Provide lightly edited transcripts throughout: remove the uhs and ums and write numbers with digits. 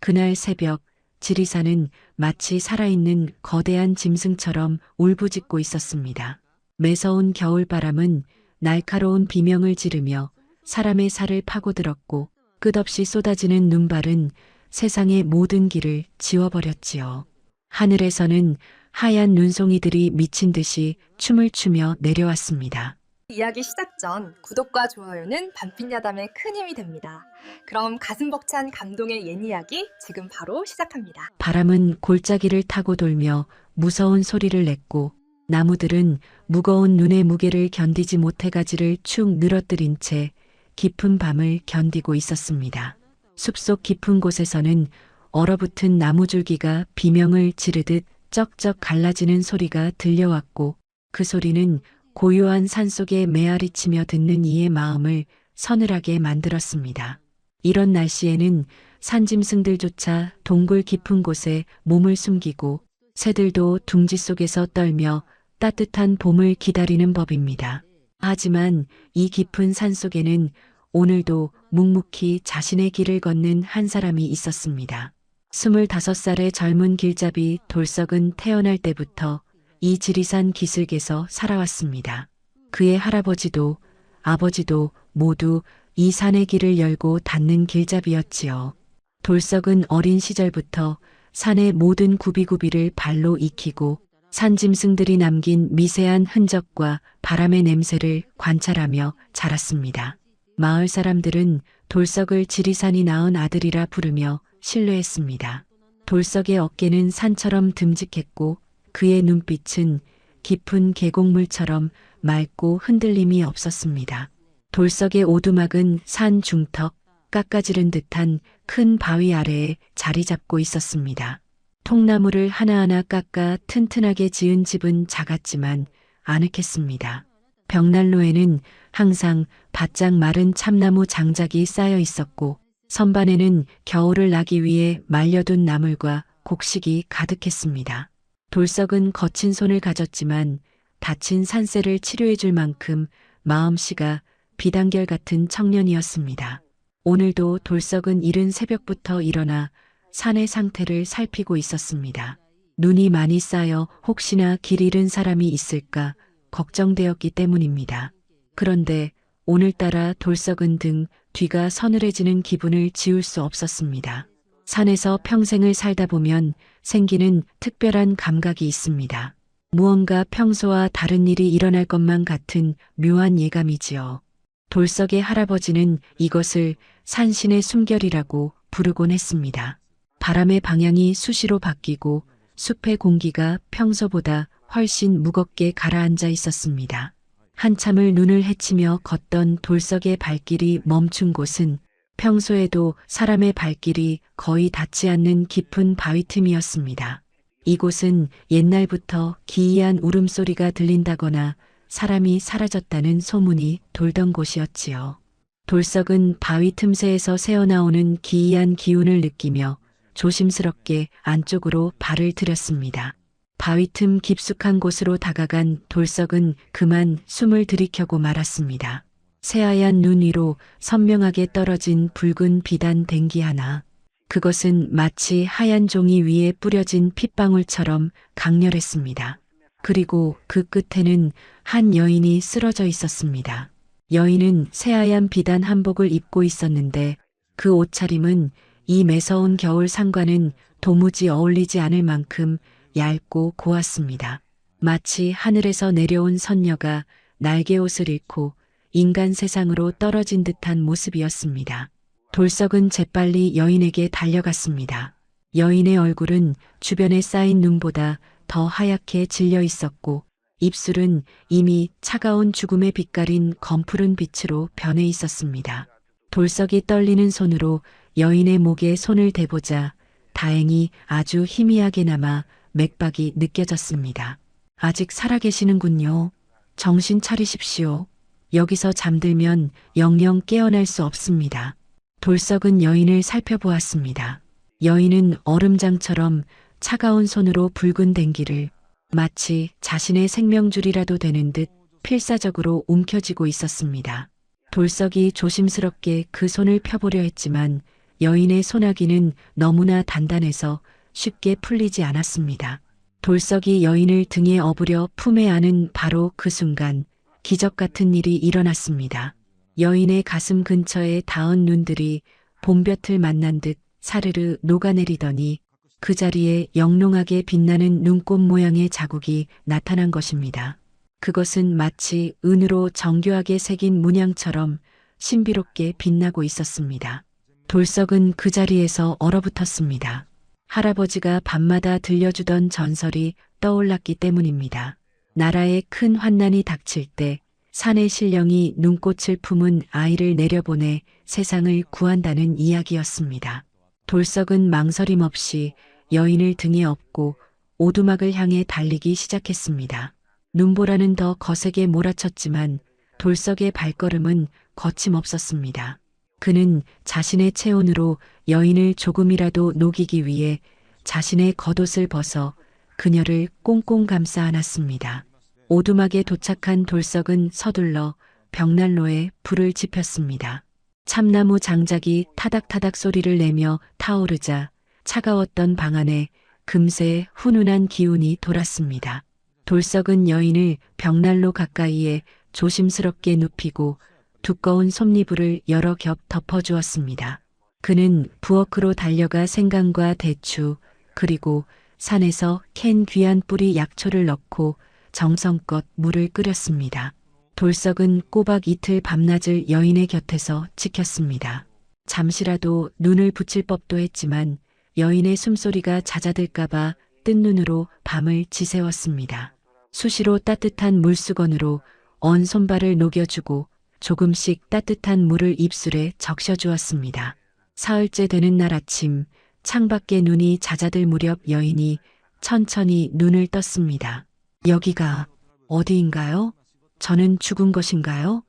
그날 새벽 지리산은 마치 살아있는 거대한 짐승처럼 울부짖고 있었습니다. 매서운 겨울바람은 날카로운 비명을 지르며 사람의 살을 파고들었고 끝없이 쏟아지는 눈발은 세상의 모든 길을 지워버렸지요. 하늘에서는 하얀 눈송이들이 미친 듯이 춤을 추며 내려왔습니다. 이야기 시작 전 구독과 좋아요는 반핀야담에 큰 힘이 됩니다. 그럼 가슴 벅찬 감동의 옛 이야기 지금 바로 시작합니다. 바람은 골짜기를 타고 돌며 무서운 소리를 냈고 나무들은 무거운 눈의 무게를 견디지 못해 가지를 축 늘어뜨린 채 깊은 밤을 견디고 있었습니다. 숲속 깊은 곳에서는 얼어붙은 나무줄기가 비명을 지르듯 쩍쩍 갈라지는 소리가 들려왔고 그 소리는 고요한 산속에 메아리치며 듣는 이의 마음을 서늘하게 만들었습니다. 이런 날씨에는 산짐승들조차 동굴 깊은 곳에 몸을 숨기고 새들도 둥지 속에서 떨며 따뜻한 봄을 기다리는 법입니다. 하지만 이 깊은 산속에는 오늘도 묵묵히 자신의 길을 걷는 한 사람이 있었습니다. 25살의 젊은 길잡이 돌석은 태어날 때부터 이 지리산 기슭에서 살아왔습니다. 그의 할아버지도 아버지도 모두 이 산의 길을 열고 닫는 길잡이였지요. 돌석은 어린 시절부터 산의 모든 구비구비를 발로 익히고 산짐승들이 남긴 미세한 흔적과 바람의 냄새를 관찰하며 자랐습니다. 마을 사람들은 돌석을 지리산이 낳은 아들이라 부르며 신뢰했습니다. 돌석의 어깨는 산처럼 듬직했고 그의 눈빛은 깊은 계곡물처럼 맑고 흔들림이 없었습니다. 돌석의 오두막은 산 중턱 깎아지른 듯한 큰 바위 아래에 자리 잡고 있었습니다. 통나무를 하나하나 깎아 튼튼하게 지은 집은 작았지만 아늑했습니다. 벽난로에는 항상 바짝 마른 참나무 장작이 쌓여 있었고 선반에는 겨울을 나기 위해 말려둔 나물과 곡식이 가득했습니다. 돌석은 거친 손을 가졌지만 다친 산새를 치료해 줄 만큼 마음씨가 비단결 같은 청년이었습니다. 오늘도 돌석은 이른 새벽부터 일어나 산의 상태를 살피고 있었습니다. 눈이 많이 쌓여 혹시나 길 잃은 사람이 있을까 걱정되었기 때문입니다. 그런데 오늘따라 돌석은 등 뒤가 서늘해지는 기분을 지울 수 없었습니다. 산에서 평생을 살다 보면 생기는 특별한 감각이 있습니다. 무언가 평소와 다른 일이 일어날 것만 같은 묘한 예감이지요. 돌석의 할아버지는 이것을 산신의 숨결이라고 부르곤 했습니다. 바람의 방향이 수시로 바뀌고 숲의 공기가 평소보다 훨씬 무겁게 가라앉아 있었습니다. 한참을 눈을 헤치며 걷던 돌석의 발길이 멈춘 곳은 평소에도 사람의 발길이 거의 닿지 않는 깊은 바위 틈이었습니다. 이곳은 옛날부터 기이한 울음소리가 들린다거나 사람이 사라졌다는 소문이 돌던 곳이었지요. 돌석은 바위 틈새에서 새어나오는 기이한 기운을 느끼며 조심스럽게 안쪽으로 발을 들였습니다. 바위 틈 깊숙한 곳으로 다가간 돌석은 그만 숨을 들이켜고 말았습니다. 새하얀 눈 위로 선명하게 떨어진 붉은 비단 댕기 하나. 그것은 마치 하얀 종이 위에 뿌려진 핏방울처럼 강렬했습니다. 그리고 그 끝에는 한 여인이 쓰러져 있었습니다. 여인은 새하얀 비단 한복을 입고 있었는데 그 옷차림은 이 매서운 겨울 산과는 도무지 어울리지 않을 만큼 얇고 고왔습니다. 마치 하늘에서 내려온 선녀가 날개옷을 잃고 인간 세상으로 떨어진 듯한 모습이었습니다. 돌석은 재빨리 여인에게 달려갔습니다. 여인의 얼굴은 주변에 쌓인 눈보다 더 하얗게 질려 있었고 입술은 이미 차가운 죽음의 빛깔인 검푸른 빛으로 변해 있었습니다. 돌석이 떨리는 손으로 여인의 목에 손을 대보자 다행히 아주 희미하게나마 맥박이 느껴졌습니다. 아직 살아계시는군요. 정신 차리십시오. 여기서 잠들면 영영 깨어날 수 없습니다. 돌석은 여인을 살펴보았습니다. 여인은 얼음장처럼 차가운 손으로 붉은 댕기를 마치 자신의 생명줄이라도 되는 듯 필사적으로 움켜쥐고 있었습니다. 돌석이 조심스럽게 그 손을 펴보려 했지만 여인의 소나기는 너무나 단단해서 쉽게 풀리지 않았습니다. 돌석이 여인을 등에 업으려 품에 안은 바로 그 순간 기적 같은 일이 일어났습니다. 여인의 가슴 근처에 닿은 눈들이 봄볕을 만난 듯 사르르 녹아내리더니 그 자리에 영롱하게 빛나는 눈꽃 모양의 자국이 나타난 것입니다. 그것은 마치 은으로 정교하게 새긴 문양처럼 신비롭게 빛나고 있었습니다. 돌석은 그 자리에서 얼어붙었습니다. 할아버지가 밤마다 들려주던 전설이 떠올랐기 때문입니다. 나라에 큰 환난이 닥칠 때 산의 신령이 눈꽃을 품은 아이를 내려보내 세상을 구한다는 이야기였습니다. 돌석은 망설임 없이 여인을 등에 업고 오두막을 향해 달리기 시작했습니다. 눈보라는 더 거세게 몰아쳤지만 돌석의 발걸음은 거침없었습니다. 그는 자신의 체온으로 여인을 조금이라도 녹이기 위해 자신의 겉옷을 벗어 그녀를 꽁꽁 감싸 안았습니다. 오두막에 도착한 돌석은 서둘러 벽난로에 불을 지폈습니다. 참나무 장작이 타닥타닥 소리를 내며 타오르자 차가웠던 방 안에 금세 훈훈한 기운이 돌았습니다. 돌석은 여인을 벽난로 가까이에 조심스럽게 눕히고 두꺼운 솜니불을 여러 겹 덮어주었습니다. 그는 부엌으로 달려가 생강과 대추 그리고 산에서 캔 귀한 뿌리 약초를 넣고 정성껏 물을 끓였습니다. 돌석은 꼬박 이틀 밤낮을 여인의 곁에서 지켰습니다. 잠시라도 눈을 붙일 법도 했지만 여인의 숨소리가 잦아들까봐 뜬 눈으로 밤을 지새웠습니다. 수시로 따뜻한 물수건으로 언 손발을 녹여주고 조금씩 따뜻한 물을 입술에 적셔주었습니다. 사흘째 되는 날 아침 창밖에 눈이 잦아들 무렵 여인이 천천히 눈을 떴습니다. 여기가 어디인가요? 저는 죽은 것인가요?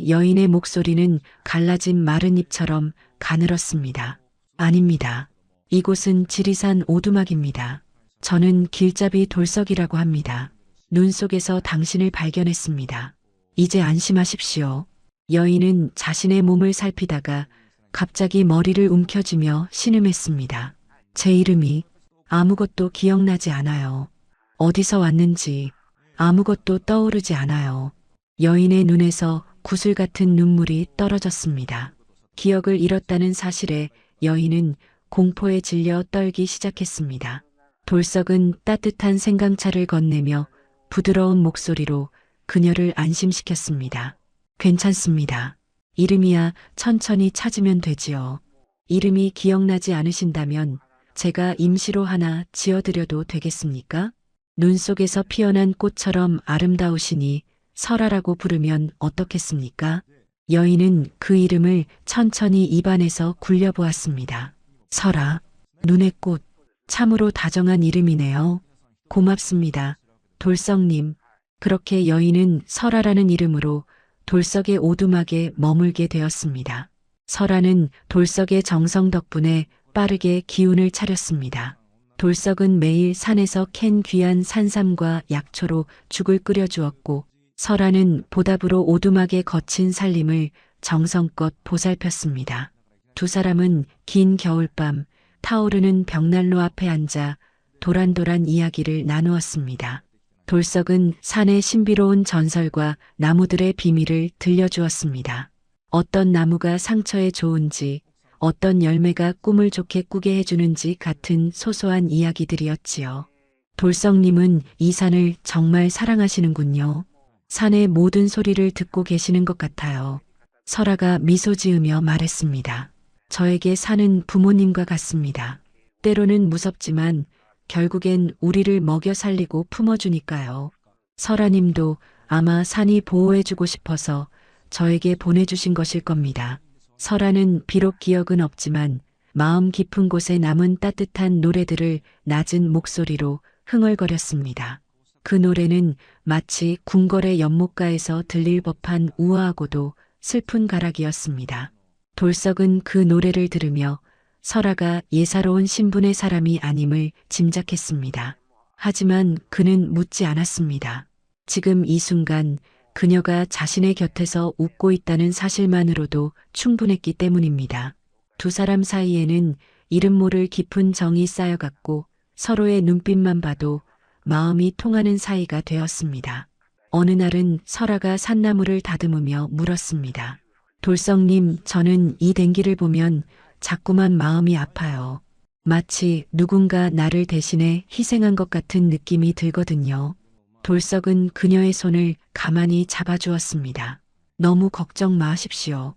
여인의 목소리는 갈라진 마른 잎처럼 가늘었습니다. 아닙니다. 이곳은 지리산 오두막입니다. 저는 길잡이 돌석이라고 합니다. 눈 속에서 당신을 발견했습니다. 이제 안심하십시오. 여인은 자신의 몸을 살피다가 갑자기 머리를 움켜쥐며 신음했습니다. 제 이름이 아무것도 기억나지 않아요. 어디서 왔는지 아무것도 떠오르지 않아요. 여인의 눈에서 구슬 같은 눈물이 떨어졌습니다. 기억을 잃었다는 사실에 여인은 공포에 질려 떨기 시작했습니다. 돌석은 따뜻한 생강차를 건네며 부드러운 목소리로 그녀를 안심시켰습니다. 괜찮습니다. 이름이야 천천히 찾으면 되지요. 이름이 기억나지 않으신다면 제가 임시로 하나 지어드려도 되겠습니까? 눈 속에서 피어난 꽃처럼 아름다우시니 설아라고 부르면 어떻겠습니까? 여인은 그 이름을 천천히 입안에서 굴려보았습니다. 설아, 눈의 꽃, 참으로 다정한 이름이네요. 고맙습니다. 돌석님. 그렇게 여인은 설아라는 이름으로 돌석의 오두막에 머물게 되었습니다. 설아는 돌석의 정성 덕분에 빠르게 기운을 차렸습니다. 돌석은 매일 산에서 캔 귀한 산삼과 약초로 죽을 끓여주었고 설아는 보답으로 오두막의 거친 살림을 정성껏 보살폈습니다. 두 사람은 긴 겨울밤 타오르는 벽난로 앞에 앉아 도란도란 이야기를 나누었습니다. 돌석은 산의 신비로운 전설과 나무들의 비밀을 들려주었습니다. 어떤 나무가 상처에 좋은지, 어떤 열매가 꿈을 좋게 꾸게 해주는지 같은 소소한 이야기들이었지요. 돌석님은 이 산을 정말 사랑하시는군요. 산의 모든 소리를 듣고 계시는 것 같아요. 설아가 미소 지으며 말했습니다. 저에게 산은 부모님과 같습니다. 때로는 무섭지만 결국엔 우리를 먹여 살리고 품어주니까요. 설아님도 아마 산이 보호해주고 싶어서 저에게 보내주신 것일 겁니다. 설아는 비록 기억은 없지만 마음 깊은 곳에 남은 따뜻한 노래들을 낮은 목소리로 흥얼거렸습니다. 그 노래는 마치 궁궐의 연못가에서 들릴 법한 우아하고도 슬픈 가락이었습니다. 돌석은 그 노래를 들으며 설아가 예사로운 신분의 사람이 아님을 짐작했습니다. 하지만 그는 묻지 않았습니다. 지금 이 순간 그녀가 자신의 곁에서 웃고 있다는 사실만으로도 충분했기 때문입니다. 두 사람 사이에는 이름 모를 깊은 정이 쌓여갔고 서로의 눈빛만 봐도 마음이 통하는 사이가 되었습니다. 어느 날은 설아가 산나물을 다듬으며 물었습니다. 돌석님, 저는 이 댕기를 보면 자꾸만 마음이 아파요. 마치 누군가 나를 대신해 희생한 것 같은 느낌이 들거든요. 돌석은 그녀의 손을 가만히 잡아주었습니다. 너무 걱정 마십시오.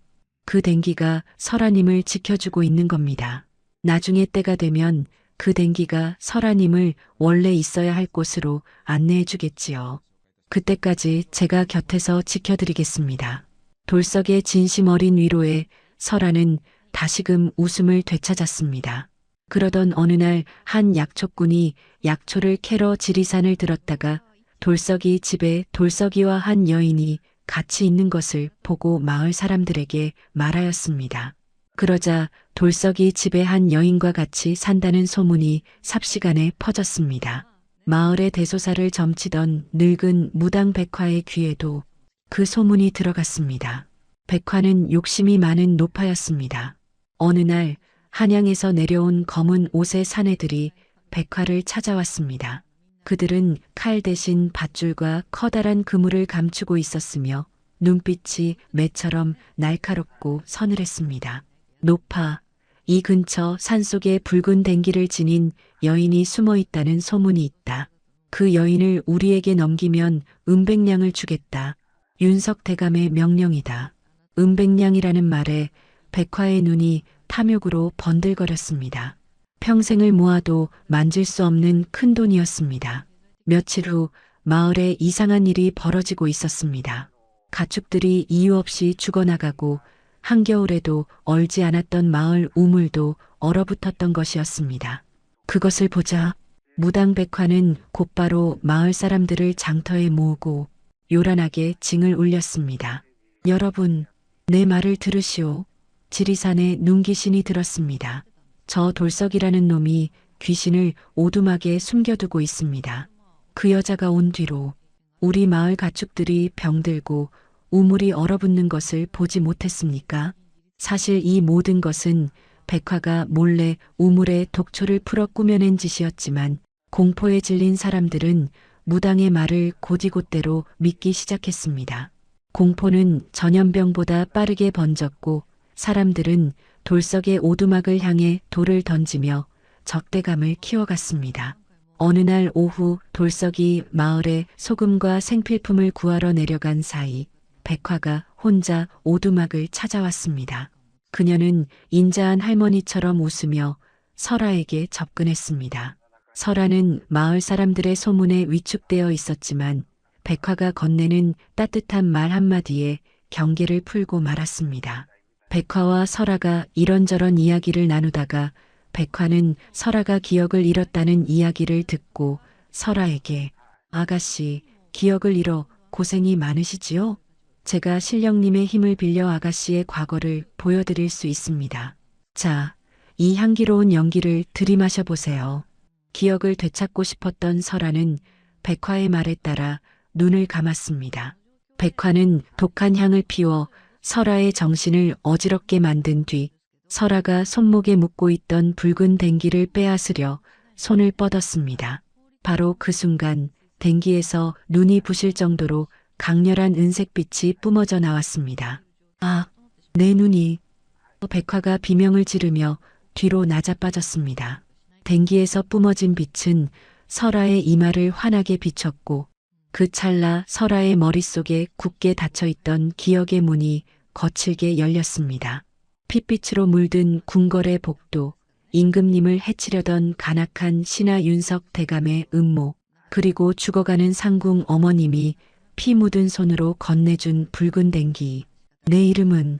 그 댕기가 설아님을 지켜주고 있는 겁니다. 나중에 때가 되면 그 댕기가 설아님을 원래 있어야 할 곳으로 안내해 주겠지요. 그때까지 제가 곁에서 지켜드리겠습니다. 돌석의 진심 어린 위로에 설아는 다시금 웃음을 되찾았습니다. 그러던 어느 날 한 약초꾼이 약초를 캐러 지리산을 들었다가 돌석이 집에 돌석이와 한 여인이 같이 있는 것을 보고 마을 사람들에게 말하였습니다. 그러자 돌석이 집에 한 여인과 같이 산다는 소문이 삽시간에 퍼졌습니다. 마을의 대소사를 점치던 늙은 무당 백화의 귀에도 그 소문이 들어갔습니다. 백화는 욕심이 많은 노파였습니다. 어느 날 한양에서 내려온 검은 옷의 사내들이 백화를 찾아왔습니다. 그들은 칼 대신 밧줄과 커다란 그물을 감추고 있었으며 눈빛이 매처럼 날카롭고 서늘했습니다. 노파, 이 근처 산속에 붉은 댕기를 지닌 여인이 숨어 있다는 소문이 있다. 그 여인을 우리에게 넘기면 은백냥을 주겠다. 윤석 대감의 명령이다. 은백냥이라는 말에 백화의 눈이 탐욕으로 번들거렸습니다. 평생을 모아도 만질 수 없는 큰 돈이었습니다. 며칠 후 마을에 이상한 일이 벌어지고 있었습니다. 가축들이 이유 없이 죽어나가고 한겨울에도 얼지 않았던 마을 우물도 얼어붙었던 것이었습니다. 그것을 보자 무당 백화는 곧바로 마을 사람들을 장터에 모으고 요란하게 징을 울렸습니다. 여러분, 내 말을 들으시오. 지리산에 눈귀신이 들었습니다. 저 돌석이라는 놈이 귀신을 오두막에 숨겨두고 있습니다. 그 여자가 온 뒤로 우리 마을 가축들이 병들고 우물이 얼어붙는 것을 보지 못했습니까? 사실 이 모든 것은 백화가 몰래 우물에 독초를 풀어 꾸며낸 짓이었지만 공포에 질린 사람들은 무당의 말을 곧이곧대로 믿기 시작했습니다. 공포는 전염병보다 빠르게 번졌고 사람들은 돌석의 오두막을 향해 돌을 던지며 적대감을 키워갔습니다. 어느 날 오후 돌석이 마을에 소금과 생필품을 구하러 내려간 사이 백화가 혼자 오두막을 찾아왔습니다. 그녀는 인자한 할머니처럼 웃으며 설아에게 접근했습니다. 설아는 마을 사람들의 소문에 위축되어 있었지만 백화가 건네는 따뜻한 말 한마디에 경계를 풀고 말았습니다. 백화와 설아가 이런저런 이야기를 나누다가 백화는 설아가 기억을 잃었다는 이야기를 듣고 설아에게 아가씨, 기억을 잃어 고생이 많으시지요? 제가 신령님의 힘을 빌려 아가씨의 과거를 보여드릴 수 있습니다. 자, 이 향기로운 연기를 들이마셔 보세요. 기억을 되찾고 싶었던 설아는 백화의 말에 따라 눈을 감았습니다. 백화는 독한 향을 피워 설아의 정신을 어지럽게 만든 뒤 설아가 손목에 묶고 있던 붉은 댕기를 빼앗으려 손을 뻗었습니다. 바로 그 순간 댕기에서 눈이 부실 정도로 강렬한 은색빛이 뿜어져 나왔습니다. 아, 내 눈이. 백화가 비명을 지르며 뒤로 낮아빠졌습니다. 댕기에서 뿜어진 빛은 설아의 이마를 환하게 비췄고 그 찰나 설아의 머릿속에 굳게 닫혀있던 기억의 문이 거칠게 열렸습니다. 핏빛으로 물든 궁궐의 복도, 임금님을 해치려던 간악한 신하 윤석 대감의 음모, 그리고 죽어가는 상궁 어머님이 피 묻은 손으로 건네준 붉은 댕기. 내 이름은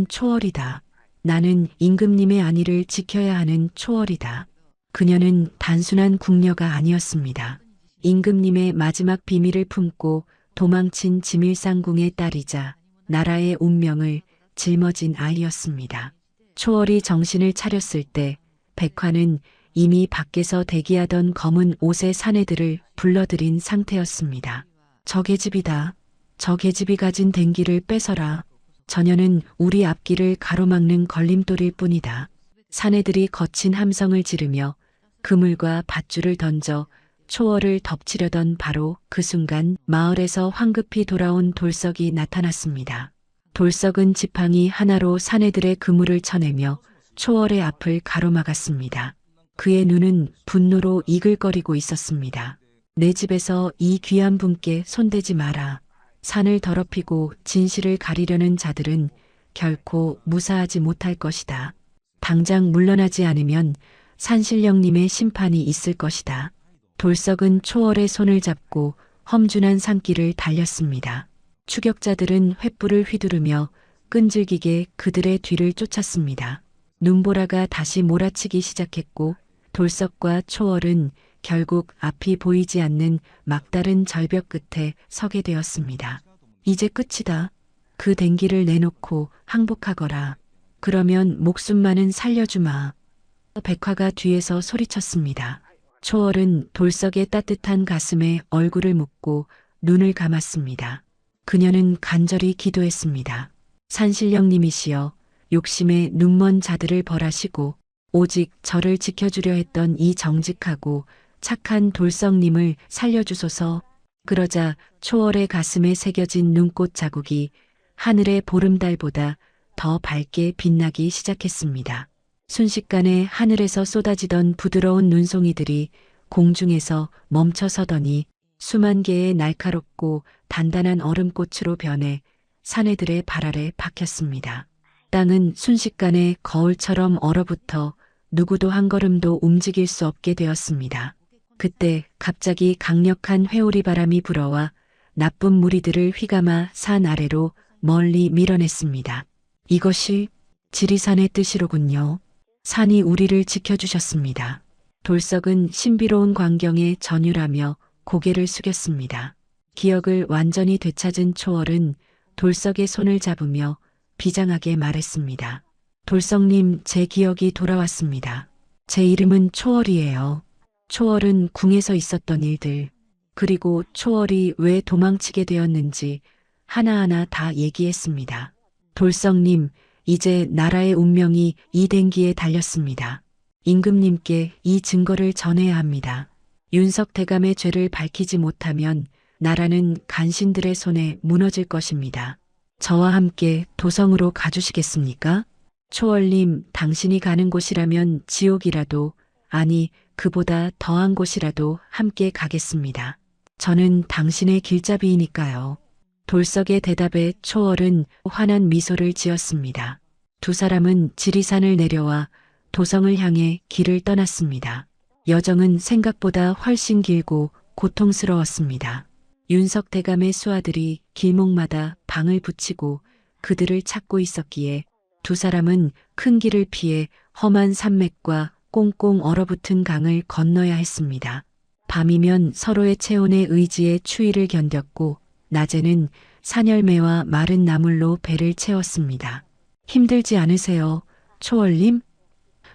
초월이다. 나는 임금님의 안위를 지켜야 하는 초월이다. 그녀는 단순한 궁녀가 아니었습니다. 임금님의 마지막 비밀을 품고 도망친 지밀상궁의 딸이자 나라의 운명을 짊어진 아이였습니다. 초월이 정신을 차렸을 때 백화는 이미 밖에서 대기하던 검은 옷의 사내들을 불러들인 상태였습니다. 저 계집이다. 저 계집이 가진 댕기를 뺏어라. 전혀는 우리 앞길을 가로막는 걸림돌일 뿐이다. 사내들이 거친 함성을 지르며 그물과 밧줄을 던져 초월을 덮치려던 바로 그 순간 마을에서 황급히 돌아온 돌석이 나타났습니다. 돌석은 지팡이 하나로 사내들의 그물을 쳐내며 초월의 앞을 가로막았습니다. 그의 눈은 분노로 이글거리고 있었습니다. 내 집에서 이 귀한 분께 손대지 마라. 산을 더럽히고 진실을 가리려는 자들은 결코 무사하지 못할 것이다. 당장 물러나지 않으면 산신령님의 심판이 있을 것이다. 돌석은 초월의 손을 잡고 험준한 산길을 달렸습니다. 추격자들은 횃불을 휘두르며 끈질기게 그들의 뒤를 쫓았습니다. 눈보라가 다시 몰아치기 시작했고 돌석과 초월은 결국 앞이 보이지 않는 막다른 절벽 끝에 서게 되었습니다. 이제 끝이다. 그 댕기를 내놓고 항복하거라. 그러면 목숨만은 살려주마. 백화가 뒤에서 소리쳤습니다. 초월은 돌석의 따뜻한 가슴에 얼굴을 묻고 눈을 감았습니다. 그녀는 간절히 기도했습니다. 산신령님이시여, 욕심에 눈먼 자들을 벌하시고 오직 저를 지켜주려 했던 이 정직하고 착한 돌석님을 살려주소서. 그러자 초월의 가슴에 새겨진 눈꽃 자국이 하늘의 보름달보다 더 밝게 빛나기 시작했습니다. 순식간에 하늘에서 쏟아지던 부드러운 눈송이들이 공중에서 멈춰서더니 수만 개의 날카롭고 단단한 얼음꽃으로 변해 사내들의 발 아래 박혔습니다. 땅은 순식간에 거울처럼 얼어붙어 누구도 한 걸음도 움직일 수 없게 되었습니다. 그때 갑자기 강력한 회오리 바람이 불어와 나쁜 무리들을 휘감아 산 아래로 멀리 밀어냈습니다. 이것이 지리산의 뜻이로군요. 산이 우리를 지켜주셨습니다. 돌석은 신비로운 광경에 전율하며 고개를 숙였습니다. 기억을 완전히 되찾은 초월은 돌석의 손을 잡으며 비장하게 말했습니다. 돌석님, 제 기억이 돌아왔습니다. 제 이름은 초월이에요. 초월은 궁에서 있었던 일들, 그리고 초월이 왜 도망치게 되었는지 하나하나 다 얘기했습니다. 돌석님, 이제 나라의 운명이 이 댕기에 달렸습니다. 임금님께 이 증거를 전해야 합니다. 윤석대감의 죄를 밝히지 못하면 나라는 간신들의 손에 무너질 것입니다. 저와 함께 도성으로 가주시겠습니까? 초월님, 당신이 가는 곳이라면 지옥이라도, 아니 그보다 더한 곳이라도 함께 가겠습니다. 저는 당신의 길잡이이니까요. 돌석의 대답에 초월은 환한 미소를 지었습니다. 두 사람은 지리산을 내려와 도성을 향해 길을 떠났습니다. 여정은 생각보다 훨씬 길고 고통스러웠습니다. 윤석대감의 수하들이 길목마다 방을 붙이고 그들을 찾고 있었기에 두 사람은 큰 길을 피해 험한 산맥과 꽁꽁 얼어붙은 강을 건너야 했습니다. 밤이면 서로의 체온에 의지해 추위를 견뎠고 낮에는 산열매와 마른 나물로 배를 채웠습니다. 힘들지 않으세요, 초월님?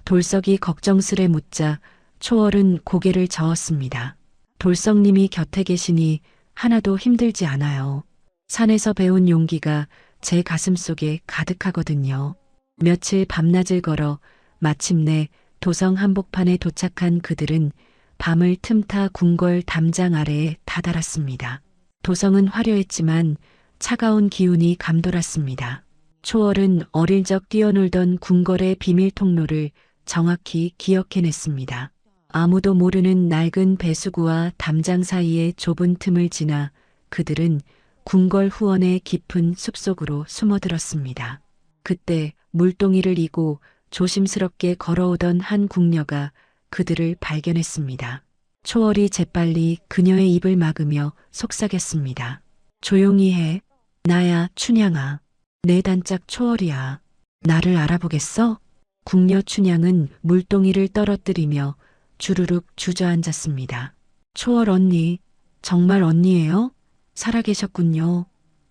돌석이 걱정스레 묻자 초월은 고개를 저었습니다. 돌석님이 곁에 계시니 하나도 힘들지 않아요. 산에서 배운 용기가 제 가슴 속에 가득하거든요. 며칠 밤낮을 걸어 마침내 도성 한복판에 도착한 그들은 밤을 틈타 궁궐 담장 아래에 다다랐습니다. 도성은 화려했지만 차가운 기운이 감돌았습니다. 초월은 어릴 적 뛰어놀던 궁궐의 비밀 통로를 정확히 기억해냈습니다. 아무도 모르는 낡은 배수구와 담장 사이의 좁은 틈을 지나 그들은 궁궐 후원의 깊은 숲속으로 숨어들었습니다. 그때 물동이를 이고 조심스럽게 걸어오던 한 궁녀가 그들을 발견했습니다. 초월이 재빨리 그녀의 입을 막으며 속삭였습니다. 조용히 해. 나야, 춘향아. 내 단짝 초월이야. 나를 알아보겠어? 궁녀 춘향은 물동이를 떨어뜨리며 주르륵 주저앉았습니다. 초월 언니, 정말 언니예요? 살아계셨군요.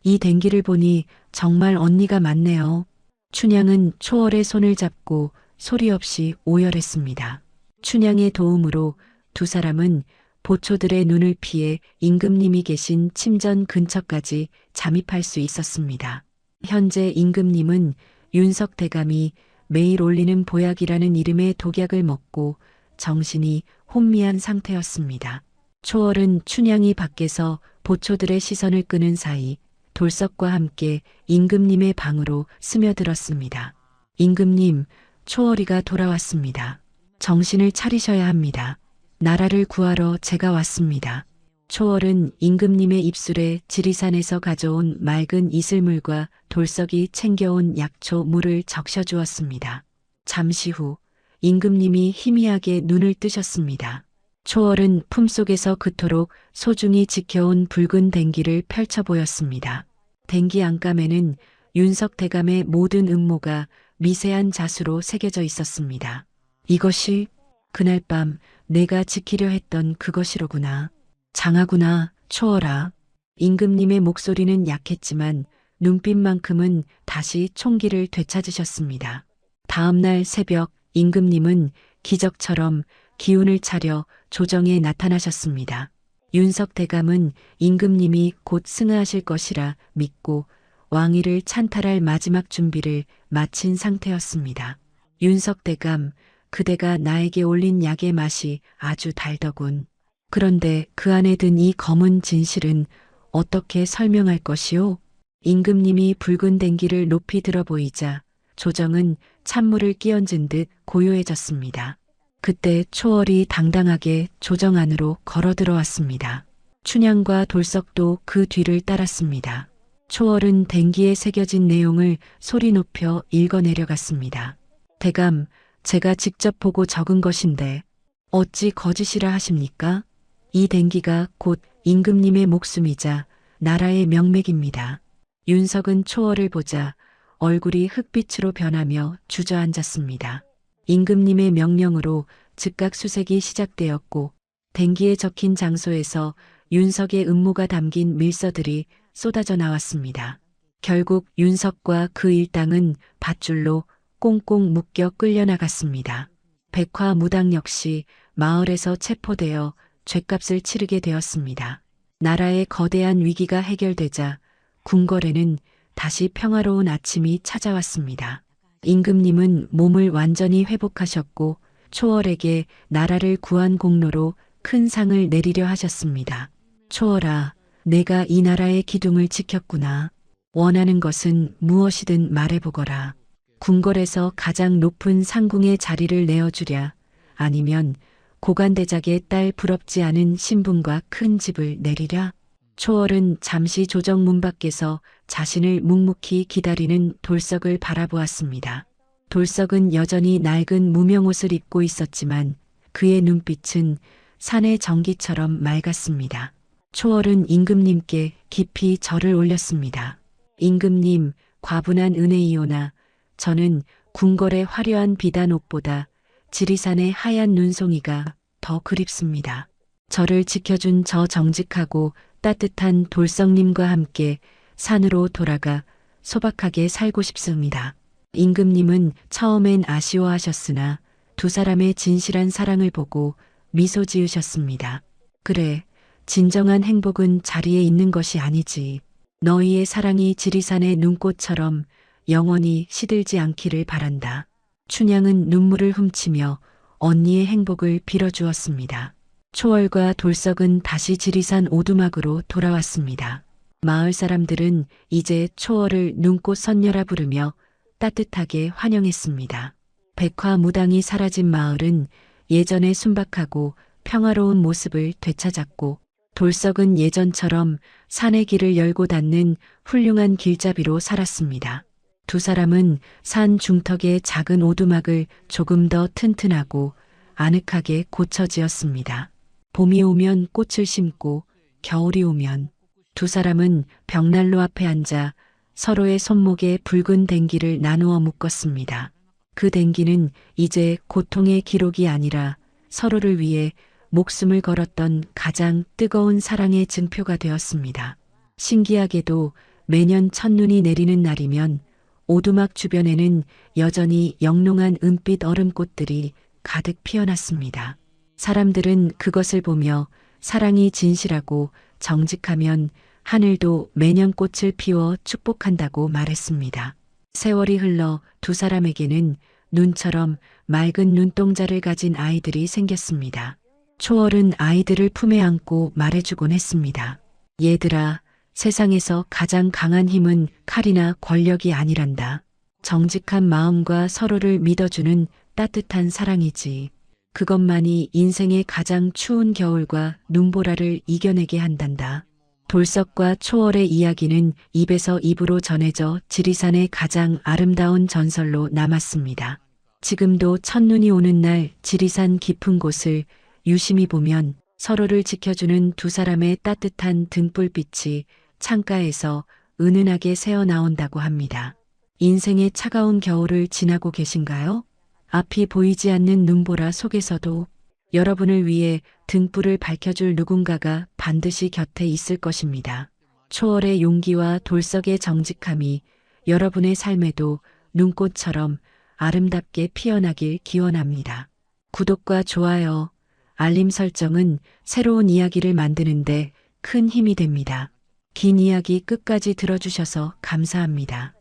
이 댕기를 보니 정말 언니가 맞네요. 춘향은 초월의 손을 잡고 소리 없이 오열했습니다. 춘향의 도움으로 두 사람은 보초들의 눈을 피해 임금님이 계신 침전 근처까지 잠입할 수 있었습니다. 현재 임금님은 윤석 대감이 매일 올리는 보약이라는 이름의 독약을 먹고 정신이 혼미한 상태였습니다. 초월은 춘향이 밖에서 보초들의 시선을 끄는 사이 돌석과 함께 임금님의 방으로 스며들었습니다. 임금님, 초월이가 돌아왔습니다. 정신을 차리셔야 합니다. 나라를 구하러 제가 왔습니다. 초월은 임금님의 입술에 지리산에서 가져온 맑은 이슬물과 돌석이 챙겨온 약초 물을 적셔주었습니다. 잠시 후 임금님이 희미하게 눈을 뜨셨습니다. 초월은 품속에서 그토록 소중히 지켜온 붉은 댕기를 펼쳐 보였습니다. 댕기 안감에는 윤석 대감의 모든 음모가 미세한 자수로 새겨져 있었습니다. 이것이 그날 밤 내가 지키려 했던 그것이로구나. 장하구나, 초월아. 임금님의 목소리는 약했지만 눈빛만큼은 다시 총기를 되찾으셨습니다. 다음 날 새벽 임금님은 기적처럼 기운을 차려 조정에 나타나셨습니다. 윤석 대감은 임금님이 곧 승하하실 것이라 믿고 왕위를 찬탈할 마지막 준비를 마친 상태였습니다. 윤석 대감, 그대가 나에게 올린 약의 맛이 아주 달더군. 그런데 그 안에 든 이 검은 진실은 어떻게 설명할 것이오? 임금님이 붉은 댕기를 높이 들어 보이자 조정은 찬물을 끼얹은 듯 고요해졌습니다. 그때 초월이 당당하게 조정 안으로 걸어 들어왔습니다. 춘향과 돌석도 그 뒤를 따랐습니다. 초월은 댕기에 새겨진 내용을 소리 높여 읽어내려갔습니다. 대감, 제가 직접 보고 적은 것인데 어찌 거짓이라 하십니까? 이 댕기가 곧 임금님의 목숨이자 나라의 명맥입니다. 윤석은 초월을 보자 얼굴이 흑빛으로 변하며 주저앉았습니다. 임금님의 명령으로 즉각 수색이 시작되었고 댕기에 적힌 장소에서 윤석의 음모가 담긴 밀서들이 쏟아져 나왔습니다. 결국 윤석과 그 일당은 밧줄로 꽁꽁 묶여 끌려나갔습니다. 백화무당 역시 마을에서 체포되어 죗값을 치르게 되었습니다. 나라의 거대한 위기가 해결되자 궁궐에는 다시 평화로운 아침이 찾아왔습니다. 임금님은 몸을 완전히 회복하셨고 초월에게 나라를 구한 공로로 큰 상을 내리려 하셨습니다. 초월아, 내가 이 나라의 기둥을 지켰구나. 원하는 것은 무엇이든 말해보거라. 궁궐에서 가장 높은 상궁의 자리를 내어주랴. 아니면 고관대작의 딸 부럽지 않은 신분과 큰 집을 내리랴. 초월은 잠시 조정 문 밖에서 자신을 묵묵히 기다리는 돌석을 바라보았습니다. 돌석은 여전히 낡은 무명옷을 입고 있었지만 그의 눈빛은 산의 전기처럼 맑았습니다. 초월은 임금님께 깊이 절을 올렸습니다. 임금님, 과분한 은혜이오나 저는 궁궐의 화려한 비단 옷보다 지리산의 하얀 눈송이가 더 그립습니다. 저를 지켜준 저 정직하고 따뜻한 돌석님과 함께 산으로 돌아가 소박하게 살고 싶습니다. 임금님은 처음엔 아쉬워하셨으나 두 사람의 진실한 사랑을 보고 미소 지으셨습니다. 그래, 진정한 행복은 자리에 있는 것이 아니지. 너희의 사랑이 지리산의 눈꽃처럼 영원히 시들지 않기를 바란다. 춘향은 눈물을 훔치며 언니의 행복을 빌어주었습니다. 초월과 돌석은 다시 지리산 오두막으로 돌아왔습니다. 마을 사람들은 이제 초월을 눈꽃 선녀라 부르며 따뜻하게 환영했습니다. 백화무당이 사라진 마을은 예전의 순박하고 평화로운 모습을 되찾았고 돌석은 예전처럼 산의 길을 열고 닫는 훌륭한 길잡이로 살았습니다. 두 사람은 산 중턱의 작은 오두막을 조금 더 튼튼하고 아늑하게 고쳐지었습니다. 봄이 오면 꽃을 심고 겨울이 오면 두 사람은 벽난로 앞에 앉아 서로의 손목에 붉은 댕기를 나누어 묶었습니다. 그 댕기는 이제 고통의 기록이 아니라 서로를 위해 목숨을 걸었던 가장 뜨거운 사랑의 증표가 되었습니다. 신기하게도 매년 첫눈이 내리는 날이면 오두막 주변에는 여전히 영롱한 은빛 얼음꽃들이 가득 피어났습니다. 사람들은 그것을 보며 사랑이 진실하고 정직하면 하늘도 매년 꽃을 피워 축복한다고 말했습니다. 세월이 흘러 두 사람에게는 눈처럼 맑은 눈동자를 가진 아이들이 생겼습니다. 초월은 아이들을 품에 안고 말해주곤 했습니다. 얘들아, 세상에서 가장 강한 힘은 칼이나 권력이 아니란다. 정직한 마음과 서로를 믿어주는 따뜻한 사랑이지. 그것만이 인생의 가장 추운 겨울과 눈보라를 이겨내게 한단다. 돌석과 초월의 이야기는 입에서 입으로 전해져 지리산의 가장 아름다운 전설로 남았습니다. 지금도 첫눈이 오는 날 지리산 깊은 곳을 유심히 보면 서로를 지켜주는 두 사람의 따뜻한 등불빛이 창가에서 은은하게 새어나온다고 합니다. 인생의 차가운 겨울을 지나고 계신가요? 앞이 보이지 않는 눈보라 속에서도 여러분을 위해 등불을 밝혀줄 누군가가 반드시 곁에 있을 것입니다. 초월의 용기와 돌석의 정직함이 여러분의 삶에도 눈꽃처럼 아름답게 피어나길 기원합니다. 구독과 좋아요, 알림 설정은 새로운 이야기를 만드는데 큰 힘이 됩니다. 긴 이야기 끝까지 들어주셔서 감사합니다.